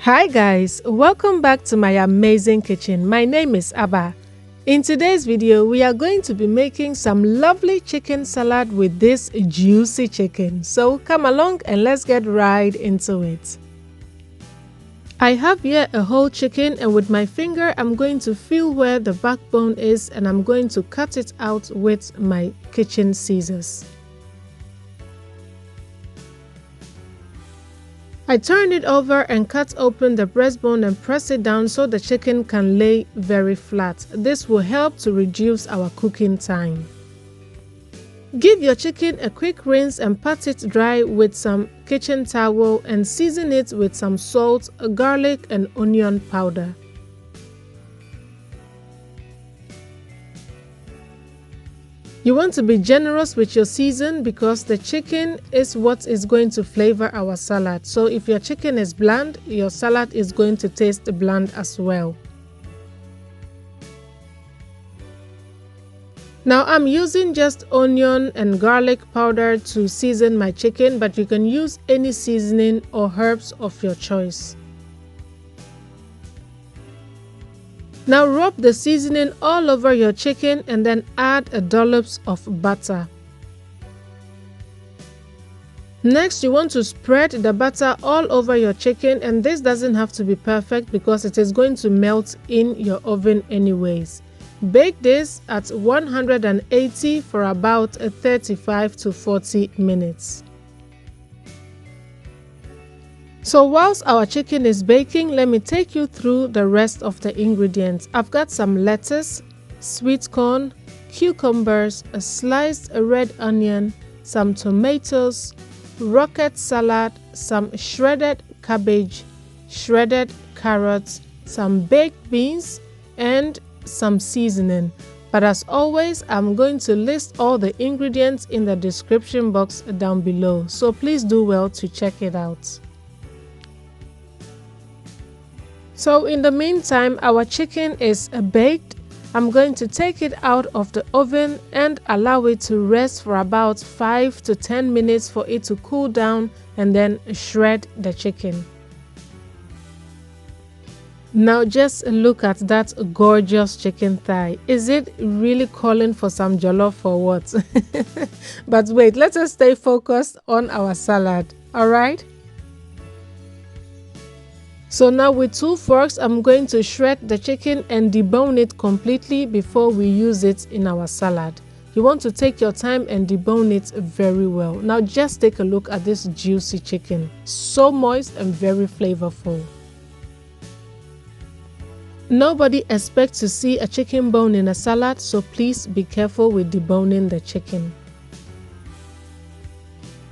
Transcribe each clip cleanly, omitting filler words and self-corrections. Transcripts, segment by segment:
Hi guys, welcome back to my amazing kitchen. My name is Abba. In today's video, we are going to be making some lovely chicken salad with this juicy chicken. So come along and let's get right into it. I have here a whole chicken, and with my finger I'm going to feel where the backbone is, and I'm going to cut it out with my kitchen scissors. I turn it over and cut open the breastbone and press it down so the chicken can lay very flat. This will help to reduce our cooking time. Give your chicken a quick rinse and pat it dry with some kitchen towel and season it with some salt, garlic and onion powder. You want to be generous with your season because the chicken is what is going to flavor our salad. So if your chicken is bland, your salad is going to taste bland as well. Now I'm using just onion and garlic powder to season my chicken, but you can use any seasoning or herbs of your choice. Now rub the seasoning all over your chicken and then add a dollops of butter. Next, you want to spread the butter all over your chicken, and this doesn't have to be perfect because it is going to melt in your oven anyways. Bake this at 180 for about 35 to 40 minutes. So whilst our chicken is baking, let me take you through the rest of the ingredients. I've got some lettuce, sweet corn, cucumbers, a sliced red onion, some tomatoes, rocket salad, some shredded cabbage, shredded carrots, some baked beans, and some seasoning. But as always, I'm going to list all the ingredients in the description box down below, so please do well to check it out. So in the meantime, our chicken is baked. I'm going to take it out of the oven and allow it to rest for about 5 to 10 minutes for it to cool down, and then shred the chicken. Now just look at that gorgeous chicken thigh. Is it really calling for some jollof or what? But wait, let us stay focused on our salad, alright? So now with 2 forks, I'm going to shred the chicken and debone it completely before we use it in our salad. You want to take your time and debone it very well. Now just take a look at this juicy chicken. So moist and very flavorful. Nobody expects to see a chicken bone in a salad, so please be careful with deboning the chicken.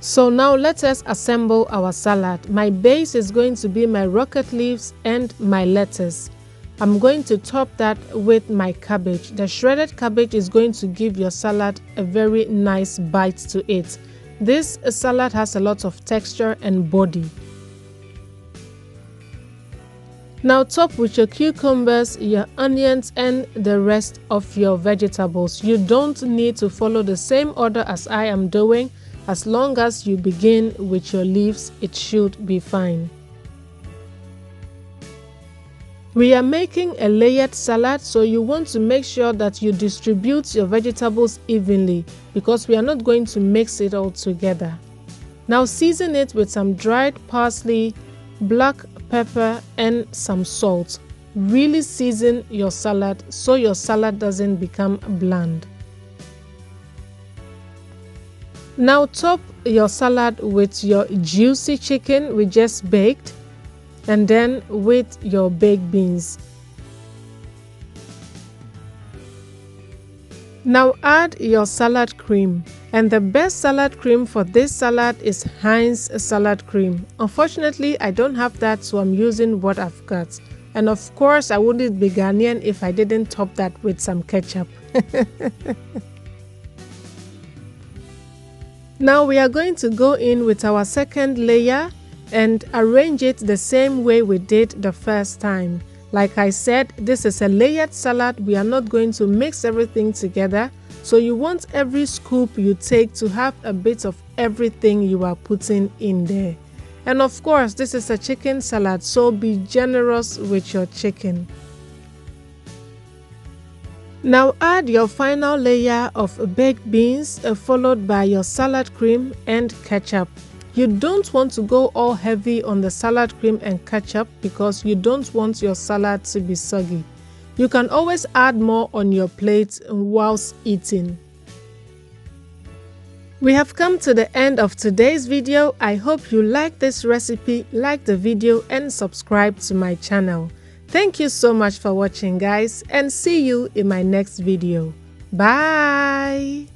So now let us assemble our salad. My base is going to be my rocket leaves and my lettuce. I'm going to top that with my cabbage. The shredded cabbage is going to give your salad a very nice bite to it. This salad has a lot of texture and body. Now top with your cucumbers, your onions and the rest of your vegetables. You don't need to follow the same order as I am doing. As long as you begin with your leaves, it should be fine. We are making a layered salad, so you want to make sure that you distribute your vegetables evenly because we are not going to mix it all together. Now season it with some dried parsley, black pepper and some salt. Really season your salad so your salad doesn't become bland. Now top your salad with your juicy chicken we just baked, and then with your baked beans. Now add your salad cream, and the best salad cream for this salad is Heinz salad cream. Unfortunately, I don't have that, so I'm using what I've got. And of course, I wouldn't be Ghanaian if I didn't top that with some ketchup. Now we are going to go in with our second layer and arrange it the same way we did the first time. Like I said, this is a layered salad. We are not going to mix everything together. So you want every scoop you take to have a bit of everything you are putting in there. And of course, this is a chicken salad, so be generous with your chicken. Now add your final layer of baked beans, followed by your salad cream and ketchup. You don't want to go all heavy on the salad cream and ketchup because you don't want your salad to be soggy. You can always add more on your plate whilst eating. We have come to the end of today's video. I hope you like this recipe, like the video and subscribe to my channel. Thank you so much for watching, guys, and see you in my next video. Bye!